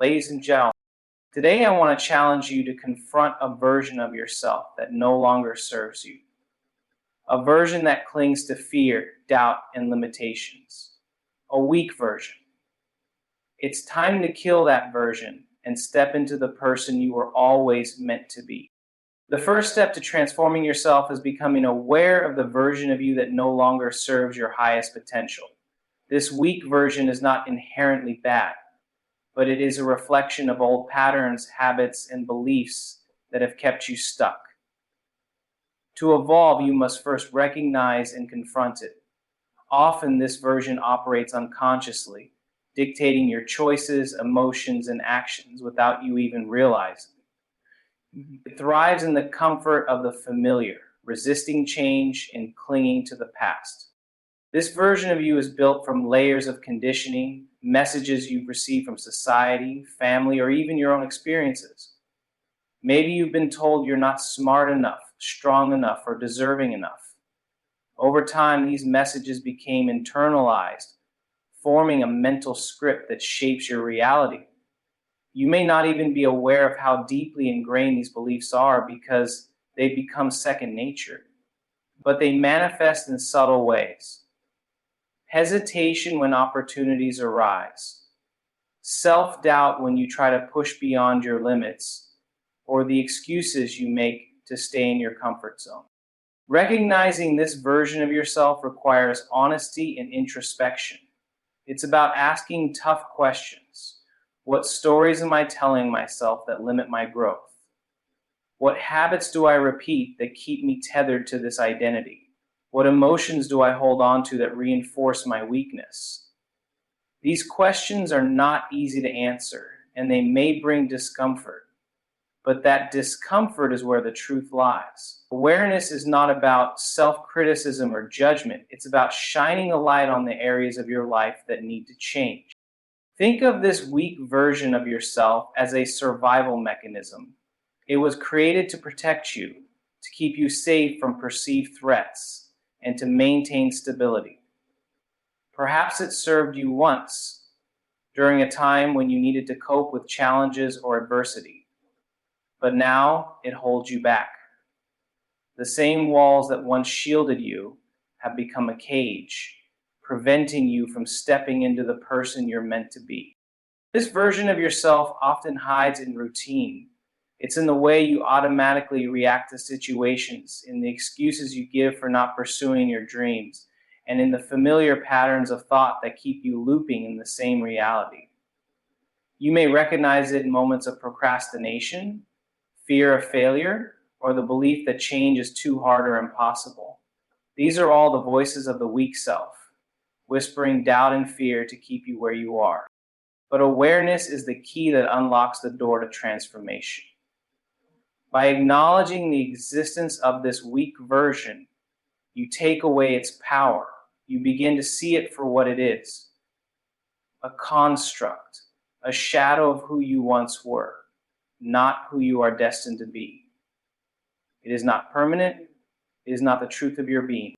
Ladies and gentlemen, today I want to challenge you to confront a version of yourself that no longer serves you. A version that clings to fear, doubt, and limitations. A weak version. It's time to kill that version and step into the person you were always meant to be. The first step to transforming yourself is becoming aware of the version of you that no longer serves your highest potential. This weak version is not inherently bad, but it is a reflection of old patterns, habits, and beliefs that have kept you stuck. To evolve, you must first recognize and confront it. Often, this version operates unconsciously, dictating your choices, emotions, and actions without you even realizing. It thrives in the comfort of the familiar, resisting change and clinging to the past. This version of you is built from layers of conditioning, messages you've received from society, family, or even your own experiences. Maybe you've been told you're not smart enough, strong enough, or deserving enough. Over time, these messages became internalized, forming a mental script that shapes your reality. You may not even be aware of how deeply ingrained these beliefs are because they become second nature, but they manifest in subtle ways. Hesitation when opportunities arise, self-doubt when you try to push beyond your limits, or the excuses you make to stay in your comfort zone. Recognizing this version of yourself requires honesty and introspection. It's about asking tough questions. What stories am I telling myself that limit my growth? What habits do I repeat that keep me tethered to this identity? What emotions do I hold on to that reinforce my weakness? These questions are not easy to answer, and they may bring discomfort. But that discomfort is where the truth lies. Awareness is not about self-criticism or judgment. It's about shining a light on the areas of your life that need to change. Think of this weak version of yourself as a survival mechanism. It was created to protect you, to keep you safe from perceived threats, and to maintain stability. Perhaps it served you once, during a time when you needed to cope with challenges or adversity. But now it holds you back. The same walls that once shielded you have become a cage, preventing you from stepping into the person you're meant to be. This version of yourself often hides in routine. It's in the way you automatically react to situations, in the excuses you give for not pursuing your dreams, and in the familiar patterns of thought that keep you looping in the same reality. You may recognize it in moments of procrastination, fear of failure, or the belief that change is too hard or impossible. These are all the voices of the weak self, whispering doubt and fear to keep you where you are. But awareness is the key that unlocks the door to transformation. By acknowledging the existence of this weak version, you take away its power. You begin to see it for what it is: a construct, a shadow of who you once were, not who you are destined to be. It is not permanent. It is not the truth of your being.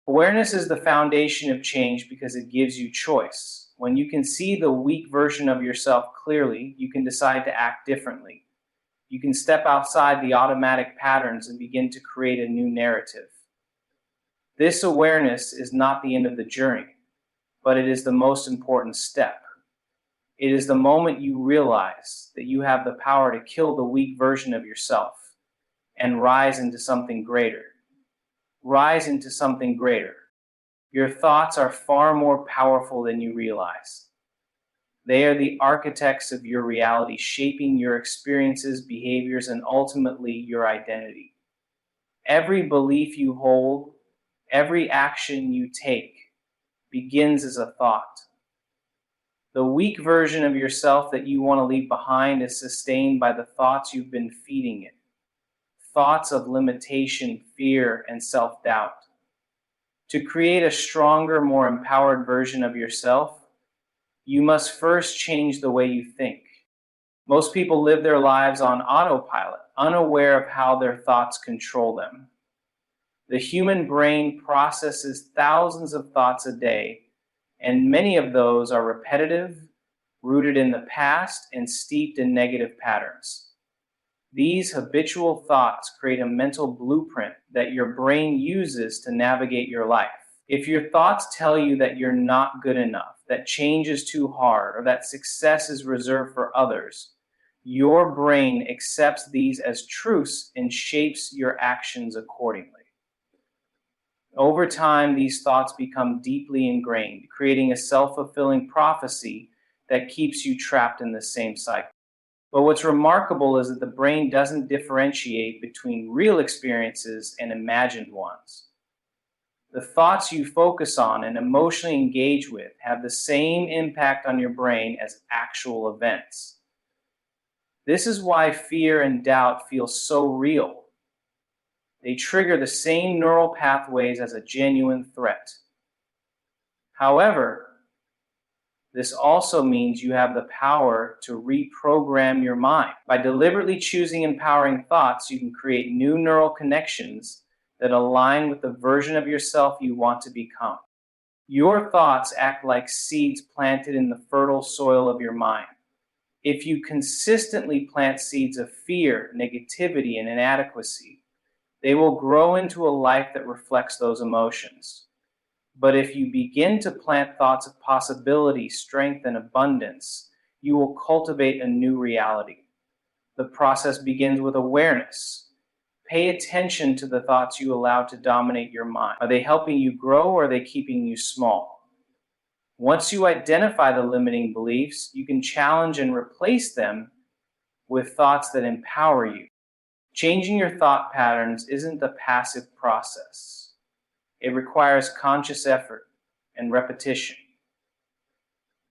Awareness is the foundation of change because it gives you choice. When you can see the weak version of yourself clearly, you can decide to act differently. You can step outside the automatic patterns and begin to create a new narrative. This awareness is not the end of the journey, but it is the most important step. It is the moment you realize that you have the power to kill the weak version of yourself and rise into something greater. Rise into something greater. Your thoughts are far more powerful than you realize. They are the architects of your reality, shaping your experiences, behaviors, and ultimately your identity. Every belief you hold, every action you take, begins as a thought. The weak version of yourself that you want to leave behind is sustained by the thoughts you've been feeding it. Thoughts of limitation, fear, and self-doubt. To create a stronger, more empowered version of yourself, you must first change the way you think. Most people live their lives on autopilot, unaware of how their thoughts control them. The human brain processes thousands of thoughts a day, and many of those are repetitive, rooted in the past and steeped in negative patterns. These habitual thoughts create a mental blueprint that your brain uses to navigate your life. If your thoughts tell you that you're not good enough, that change is too hard, or that success is reserved for others, your brain accepts these as truths and shapes your actions accordingly. Over time, these thoughts become deeply ingrained, creating a self-fulfilling prophecy that keeps you trapped in the same cycle. But what's remarkable is that the brain doesn't differentiate between real experiences and imagined ones. The thoughts you focus on and emotionally engage with have the same impact on your brain as actual events. This is why fear and doubt feel so real. They trigger the same neural pathways as a genuine threat. However, this also means you have the power to reprogram your mind. By deliberately choosing empowering thoughts, you can create new neural connections that align with the version of yourself you want to become. Your thoughts act like seeds planted in the fertile soil of your mind. If you consistently plant seeds of fear, negativity, and inadequacy, they will grow into a life that reflects those emotions. But if you begin to plant thoughts of possibility, strength, and abundance, you will cultivate a new reality. The process begins with awareness. Pay attention to the thoughts you allow to dominate your mind. Are they helping you grow, or are they keeping you small? Once you identify the limiting beliefs, you can challenge and replace them with thoughts that empower you. Changing your thought patterns isn't a passive process. It requires conscious effort and repetition.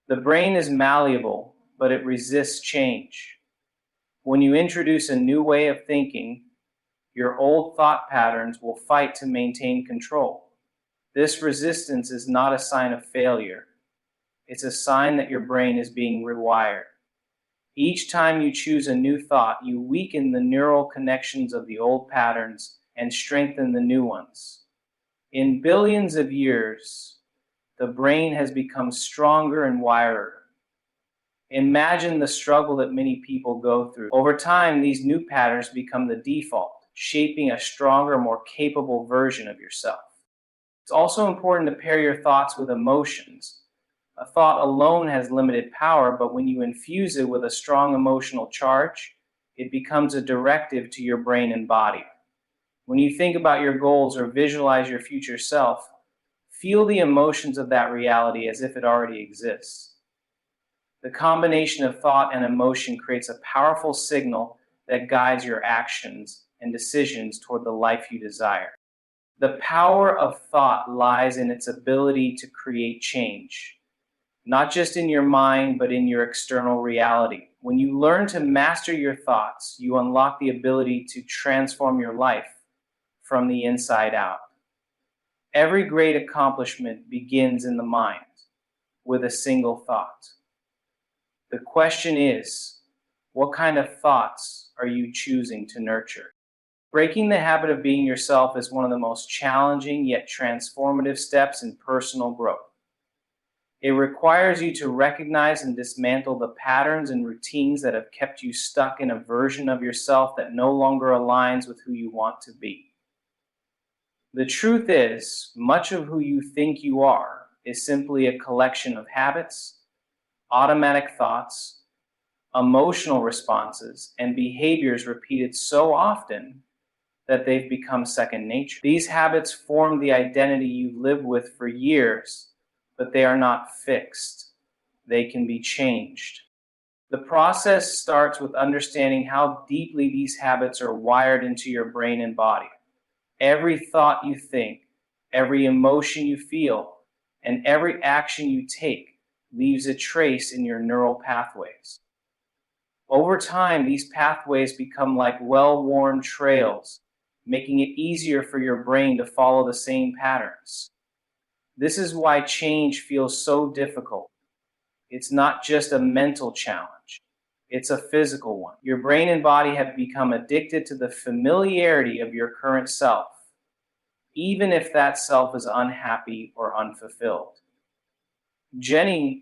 The brain is malleable, but it resists change. When you introduce a new way of thinking, your old thought patterns will fight to maintain control. This resistance is not a sign of failure. It's a sign that your brain is being rewired. Each time you choose a new thought, you weaken the neural connections of the old patterns and strengthen the new ones. In billions of years, the brain has become stronger and wired. Imagine the struggle that many people go through. Over time, these new patterns become the default, shaping a stronger, more capable version of yourself. It's also important to pair your thoughts with emotions. A thought alone has limited power, but when you infuse it with a strong emotional charge, it becomes a directive to your brain and body. When you think about your goals or visualize your future self, feel the emotions of that reality as if it already exists. The combination of thought and emotion creates a powerful signal that guides your actions and decisions toward the life you desire. The power of thought lies in its ability to create change, not just in your mind, but in your external reality. When you learn to master your thoughts, you unlock the ability to transform your life from the inside out. Every great accomplishment begins in the mind with a single thought. The question is, what kind of thoughts are you choosing to nurture? Breaking the habit of being yourself is one of the most challenging yet transformative steps in personal growth. It requires you to recognize and dismantle the patterns and routines that have kept you stuck in a version of yourself that no longer aligns with who you want to be. The truth is, much of who you think you are is simply a collection of habits, automatic thoughts, emotional responses, and behaviors repeated so often that they've become second nature. These habits form the identity you've lived with for years, but they are not fixed. They can be changed. The process starts with understanding how deeply these habits are wired into your brain and body. Every thought you think, every emotion you feel, and every action you take leaves a trace in your neural pathways. Over time, these pathways become like well-worn trails, making it easier for your brain to follow the same patterns. This is why change feels so difficult. It's not just a mental challenge. It's a physical one. Your brain and body have become addicted to the familiarity of your current self, even if that self is unhappy or unfulfilled. Jenny,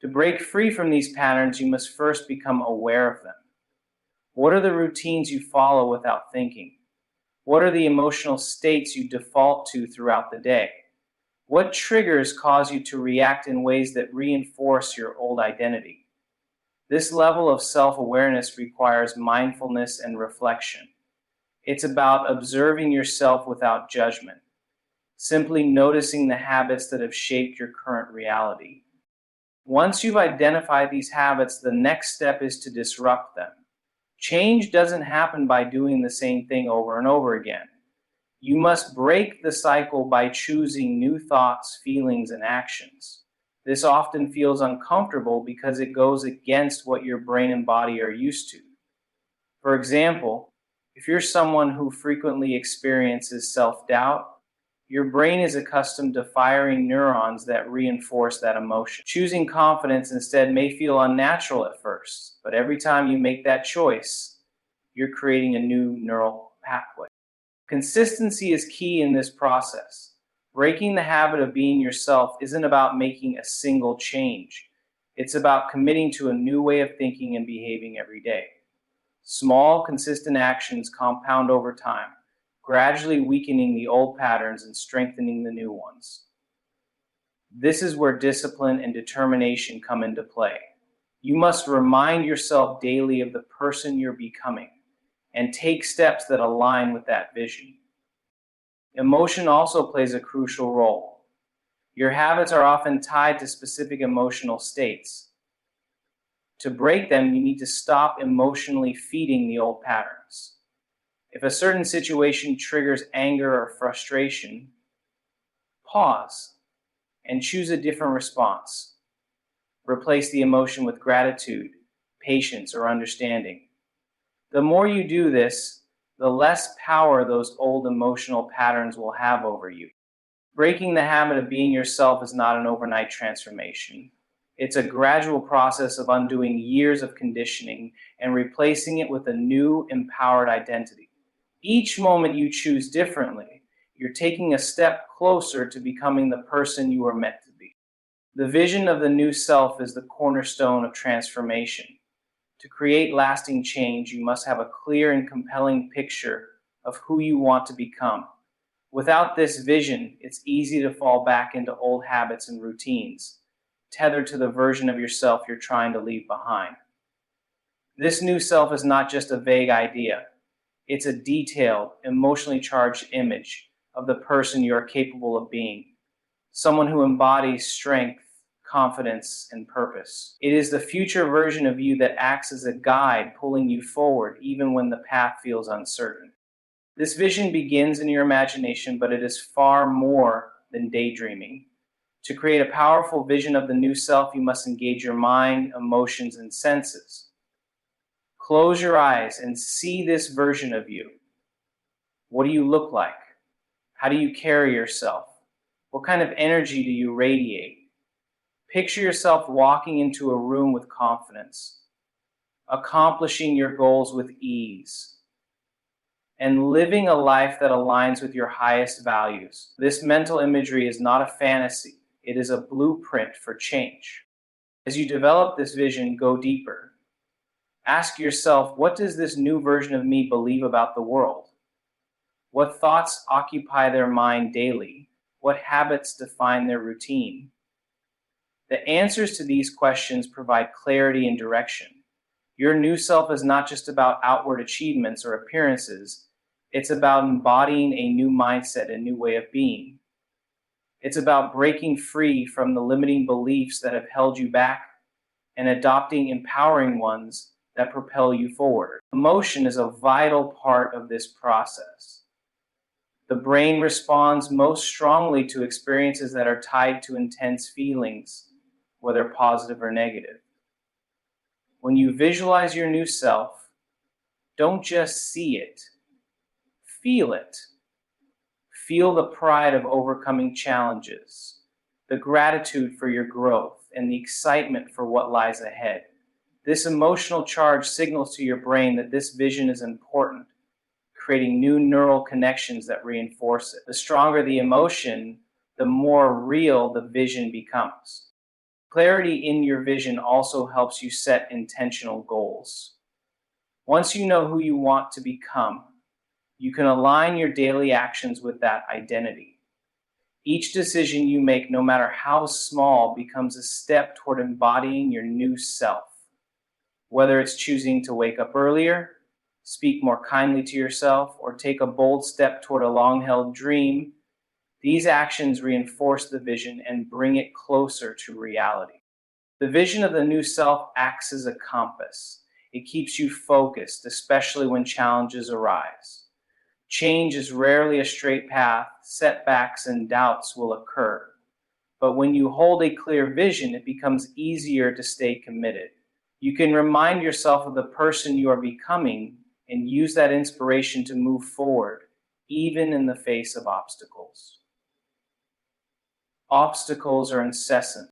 To break free from these patterns, you must first become aware of them. What are the routines you follow without thinking? What are the emotional states you default to throughout the day? What triggers cause you to react in ways that reinforce your old identity? This level of self-awareness requires mindfulness and reflection. It's about observing yourself without judgment, simply noticing the habits that have shaped your current reality. Once you've identified these habits, the next step is to disrupt them. Change doesn't happen by doing the same thing over and over again. You must break the cycle by choosing new thoughts, feelings, and actions. This often feels uncomfortable because it goes against what your brain and body are used to. For example, if you're someone who frequently experiences self-doubt, your brain is accustomed to firing neurons that reinforce that emotion. Choosing confidence instead may feel unnatural at first, but every time you make that choice, you're creating a new neural pathway. Consistency is key in this process. Breaking the habit of being yourself isn't about making a single change. It's about committing to a new way of thinking and behaving every day. Small, consistent actions compound over time, gradually weakening the old patterns and strengthening the new ones. This is where discipline and determination come into play. You must remind yourself daily of the person you're becoming and take steps that align with that vision. Emotion also plays a crucial role. Your habits are often tied to specific emotional states. To break them, you need to stop emotionally feeding the old patterns. If a certain situation triggers anger or frustration, pause and choose a different response. Replace the emotion with gratitude, patience, or understanding. The more you do this, the less power those old emotional patterns will have over you. Breaking the habit of being yourself is not an overnight transformation. It's a gradual process of undoing years of conditioning and replacing it with a new, empowered identity. Each moment you choose differently, you're taking a step closer to becoming the person you are meant to be. The vision of the new self is the cornerstone of transformation. To create lasting change, you must have a clear and compelling picture of who you want to become. Without this vision, it's easy to fall back into old habits and routines, tethered to the version of yourself you're trying to leave behind. This new self is not just a vague idea. It's a detailed, emotionally charged image of the person you are capable of being, someone who embodies strength, confidence, and purpose. It is the future version of you that acts as a guide, pulling you forward even when the path feels uncertain. This vision begins in your imagination, but it is far more than daydreaming. To create a powerful vision of the new self, you must engage your mind, emotions, and senses. Close your eyes and see this version of you. What do you look like? How do you carry yourself? What kind of energy do you radiate? Picture yourself walking into a room with confidence, accomplishing your goals with ease, and living a life that aligns with your highest values. This mental imagery is not a fantasy. It is a blueprint for change. As you develop this vision, go deeper. Ask yourself, what does this new version of me believe about the world? What thoughts occupy their mind daily? What habits define their routine? The answers to these questions provide clarity and direction. Your new self is not just about outward achievements or appearances. It's about embodying a new mindset, a new way of being. It's about breaking free from the limiting beliefs that have held you back and adopting empowering ones that propel you forward. Emotion is a vital part of this process. The brain responds most strongly to experiences that are tied to intense feelings, whether positive or negative. When you visualize your new self, don't just see it, feel it. Feel the pride of overcoming challenges, the gratitude for your growth, and the excitement for what lies ahead. This emotional charge signals to your brain that this vision is important, creating new neural connections that reinforce it. The stronger the emotion, the more real the vision becomes. Clarity in your vision also helps you set intentional goals. Once you know who you want to become, you can align your daily actions with that identity. Each decision you make, no matter how small, becomes a step toward embodying your new self. Whether it's choosing to wake up earlier, speak more kindly to yourself, or take a bold step toward a long-held dream, these actions reinforce the vision and bring it closer to reality. The vision of the new self acts as a compass. It keeps you focused, especially when challenges arise. Change is rarely a straight path. Setbacks and doubts will occur. But when you hold a clear vision, it becomes easier to stay committed. You can remind yourself of the person you are becoming and use that inspiration to move forward, even in the face of obstacles. Obstacles are incessant.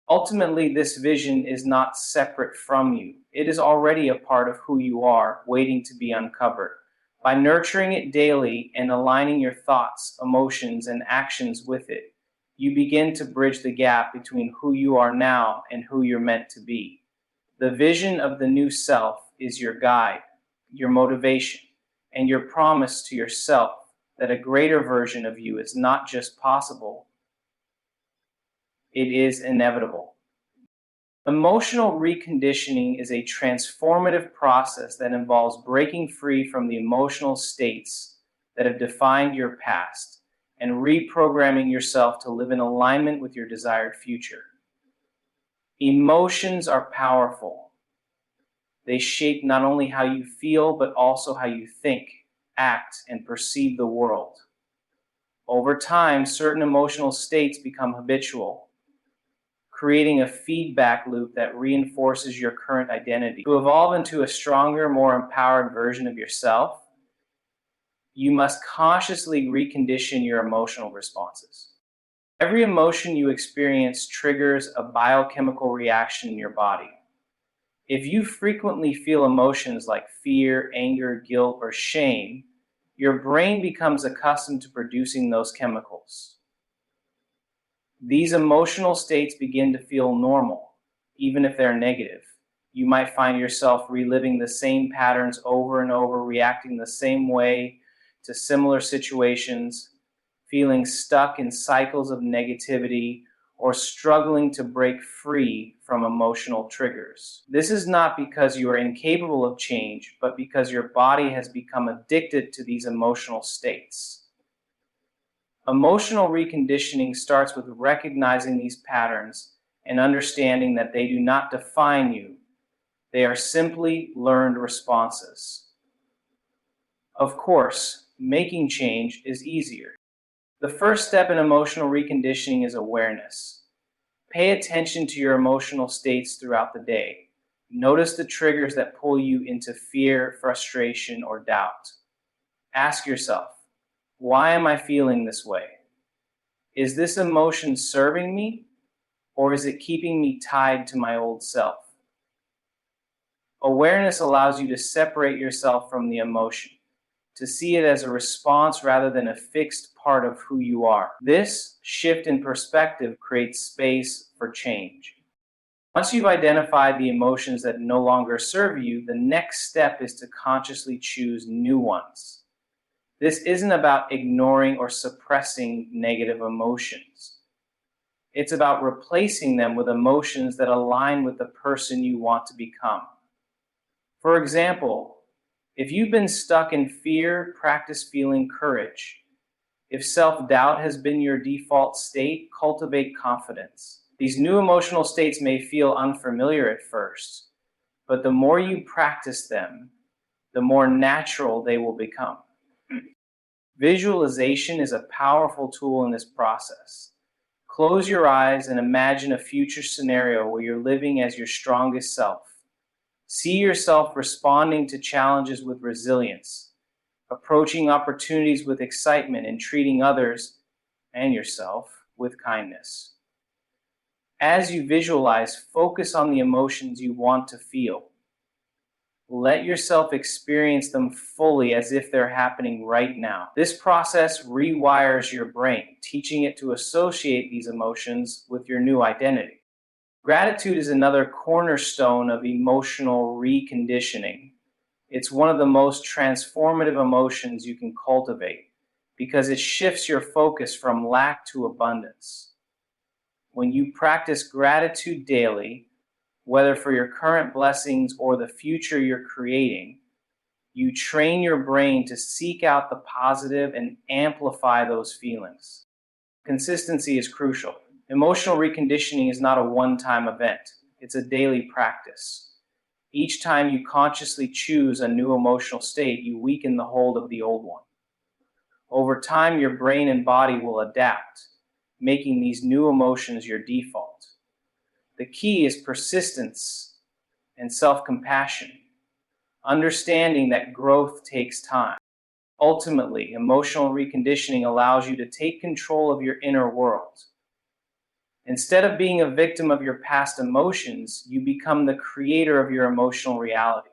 Ultimately, this vision is not separate from you. It is already a part of who you are, waiting to be uncovered. By nurturing it daily and aligning your thoughts, emotions, and actions with it, you begin to bridge the gap between who you are now and who you're meant to be. The vision of the new self is your guide, your motivation, and your promise to yourself that a greater version of you is not just possible, it is inevitable. Emotional reconditioning is a transformative process that involves breaking free from the emotional states that have defined your past and reprogramming yourself to live in alignment with your desired future. Emotions are powerful. They shape not only how you feel, but also how you think, act, and perceive the world. Over time, certain emotional states become habitual, creating a feedback loop that reinforces your current identity. To evolve into a stronger, more empowered version of yourself, you must consciously recondition your emotional responses. Every emotion you experience triggers a biochemical reaction in your body. If you frequently feel emotions like fear, anger, guilt, or shame, your brain becomes accustomed to producing those chemicals. These emotional states begin to feel normal, even if they're negative. You might find yourself reliving the same patterns over and over, reacting the same way to similar situations, feeling stuck in cycles of negativity, or struggling to break free from emotional triggers. This is not because you are incapable of change, but because your body has become addicted to these emotional states. Emotional reconditioning starts with recognizing these patterns and understanding that they do not define you. They are simply learned responses. Of course, making change is easier. The first step in emotional reconditioning is awareness. Pay attention to your emotional states throughout the day. Notice the triggers that pull you into fear, frustration, or doubt. Ask yourself, why am I feeling this way? Is this emotion serving me, or is it keeping me tied to my old self? Awareness allows you to separate yourself from the emotion, to see it as a response rather than a fixed part of who you are. This shift in perspective creates space for change. Once you've identified the emotions that no longer serve you, the next step is to consciously choose new ones. This isn't about ignoring or suppressing negative emotions. It's about replacing them with emotions that align with the person you want to become. For example, if you've been stuck in fear, practice feeling courage. If self-doubt has been your default state, cultivate confidence. These new emotional states may feel unfamiliar at first, but the more you practice them, the more natural they will become. Visualization is a powerful tool in this process. Close your eyes and imagine a future scenario where you're living as your strongest self. See yourself responding to challenges with resilience, approaching opportunities with excitement, and treating others and yourself with kindness. As you visualize, focus on the emotions you want to feel. Let yourself experience them fully as if they're happening right now. This process rewires your brain, teaching it to associate these emotions with your new identity. Gratitude is another cornerstone of emotional reconditioning. It's one of the most transformative emotions you can cultivate because it shifts your focus from lack to abundance. When you practice gratitude daily, whether for your current blessings or the future you're creating, you train your brain to seek out the positive and amplify those feelings. Consistency is crucial. Emotional reconditioning is not a one-time event. It's a daily practice. Each time you consciously choose a new emotional state, you weaken the hold of the old one. Over time, your brain and body will adapt, making these new emotions your default. The key is persistence and self-compassion, understanding that growth takes time. Ultimately, emotional reconditioning allows you to take control of your inner world. Instead of being a victim of your past emotions, you become the creator of your emotional reality.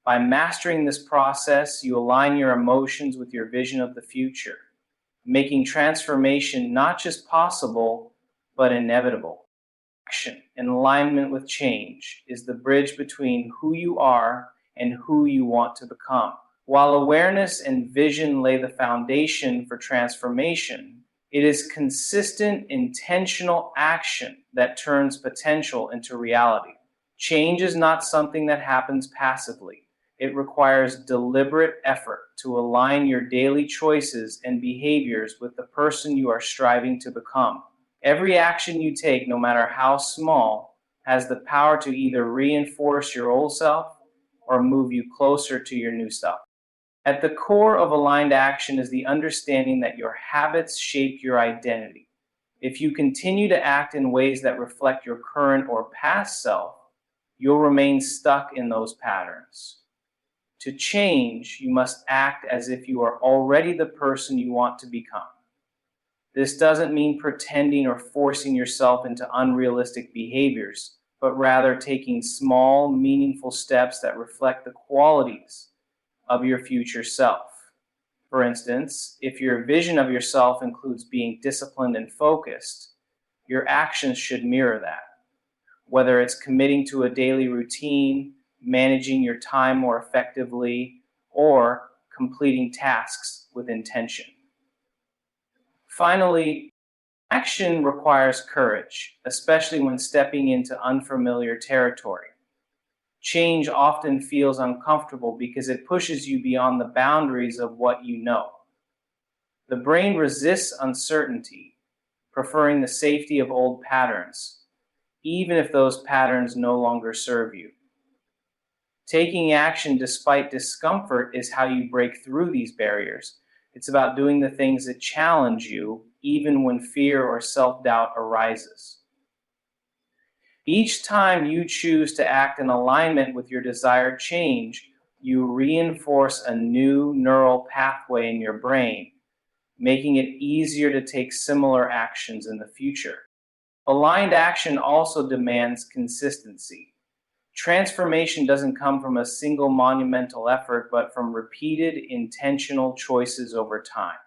By mastering this process, you align your emotions with your vision of the future, making transformation not just possible, but inevitable. Action in alignment with change is the bridge between who you are and who you want to become. While awareness and vision lay the foundation for transformation, it is consistent, intentional action that turns potential into reality. Change is not something that happens passively. It requires deliberate effort to align your daily choices and behaviors with the person you are striving to become. Every action you take, no matter how small, has the power to either reinforce your old self or move you closer to your new self. At the core of aligned action is the understanding that your habits shape your identity. If you continue to act in ways that reflect your current or past self, you'll remain stuck in those patterns. To change, you must act as if you are already the person you want to become. This doesn't mean pretending or forcing yourself into unrealistic behaviors, but rather taking small, meaningful steps that reflect the qualities of your future self. For instance, if your vision of yourself includes being disciplined and focused, your actions should mirror that. Whether it's committing to a daily routine, managing your time more effectively, or completing tasks with intention. Finally, action requires courage, especially when stepping into unfamiliar territory. Change often feels uncomfortable because it pushes you beyond the boundaries of what you know. The brain resists uncertainty, preferring the safety of old patterns, even if those patterns no longer serve you. Taking action despite discomfort is how you break through these barriers. It's about doing the things that challenge you, even when fear or self-doubt arises. Each time you choose to act in alignment with your desired change, you reinforce a new neural pathway in your brain, making it easier to take similar actions in the future. Aligned action also demands consistency. Transformation doesn't come from a single monumental effort, but from repeated intentional choices over time.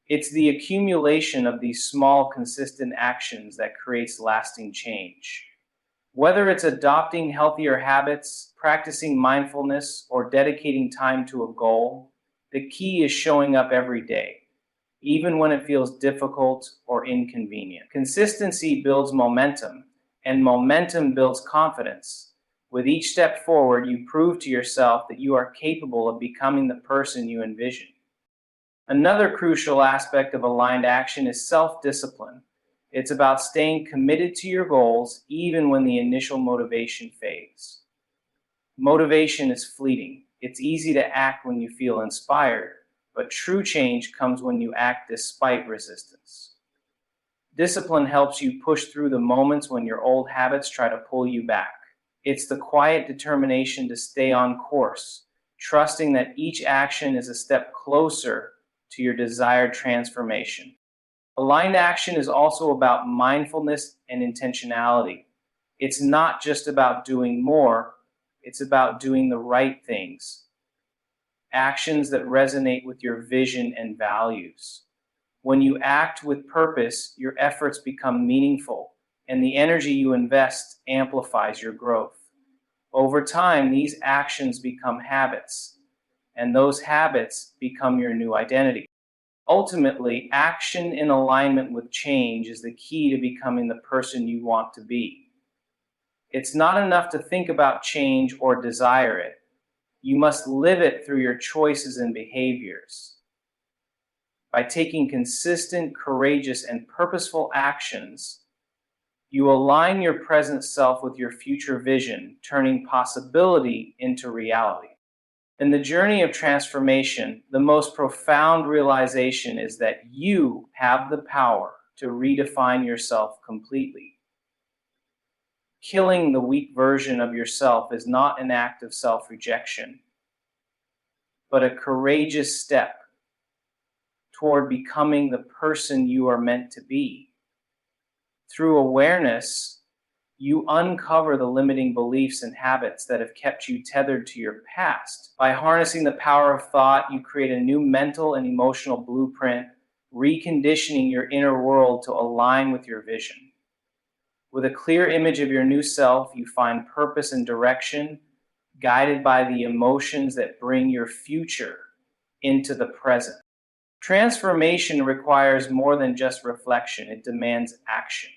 It's the accumulation of these small, consistent actions that creates lasting change. Whether it's adopting healthier habits, practicing mindfulness, or dedicating time to a goal, the key is showing up every day, even when it feels difficult or inconvenient. Consistency builds momentum, and momentum builds confidence. With each step forward, you prove to yourself that you are capable of becoming the person you envision. Another crucial aspect of aligned action is self-discipline. It's about staying committed to your goals even when the initial motivation fades. Motivation is fleeting. It's easy to act when you feel inspired, but true change comes when you act despite resistance. Discipline helps you push through the moments when your old habits try to pull you back. It's the quiet determination to stay on course, trusting that each action is a step closer to your desired transformation. Aligned action is also about mindfulness and intentionality. It's not just about doing more, it's about doing the right things. Actions that resonate with your vision and values. When you act with purpose, your efforts become meaningful and the energy you invest amplifies your growth. Over time, these actions become habits, and those habits become your new identity. Ultimately, action in alignment with change is the key to becoming the person you want to be. It's not enough to think about change or desire it. You must live it through your choices and behaviors. By taking consistent, courageous, and purposeful actions, you align your present self with your future vision, turning possibility into reality. In the journey of transformation, the most profound realization is that you have the power to redefine yourself completely. Killing the weak version of yourself is not an act of self-rejection, but a courageous step toward becoming the person you are meant to be. Through awareness, you uncover the limiting beliefs and habits that have kept you tethered to your past. By harnessing the power of thought, you create a new mental and emotional blueprint, reconditioning your inner world to align with your vision. With a clear image of your new self, you find purpose and direction, guided by the emotions that bring your future into the present. Transformation requires more than just reflection, it demands action.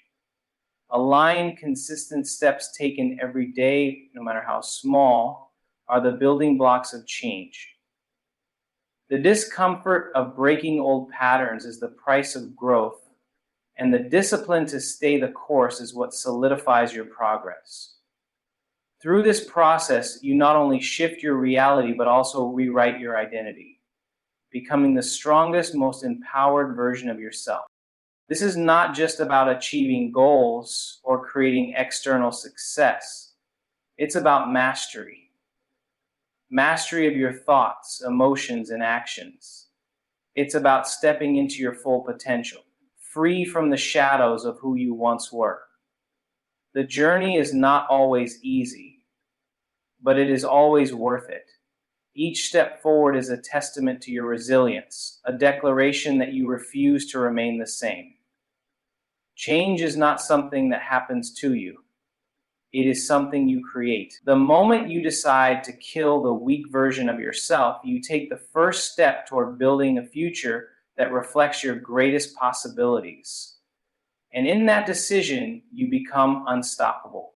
Aligned, consistent steps taken every day, no matter how small, are the building blocks of change. The discomfort of breaking old patterns is the price of growth, and the discipline to stay the course is what solidifies your progress. Through this process, you not only shift your reality, but also rewrite your identity, becoming the strongest, most empowered version of yourself. This is not just about achieving goals or creating external success. It's about mastery. Mastery of your thoughts, emotions, and actions. It's about stepping into your full potential, free from the shadows of who you once were. The journey is not always easy, but it is always worth it. Each step forward is a testament to your resilience, a declaration that you refuse to remain the same. Change is not something that happens to you. It is something you create. The moment you decide to kill the weak version of yourself, you take the first step toward building a future that reflects your greatest possibilities. And in that decision, you become unstoppable.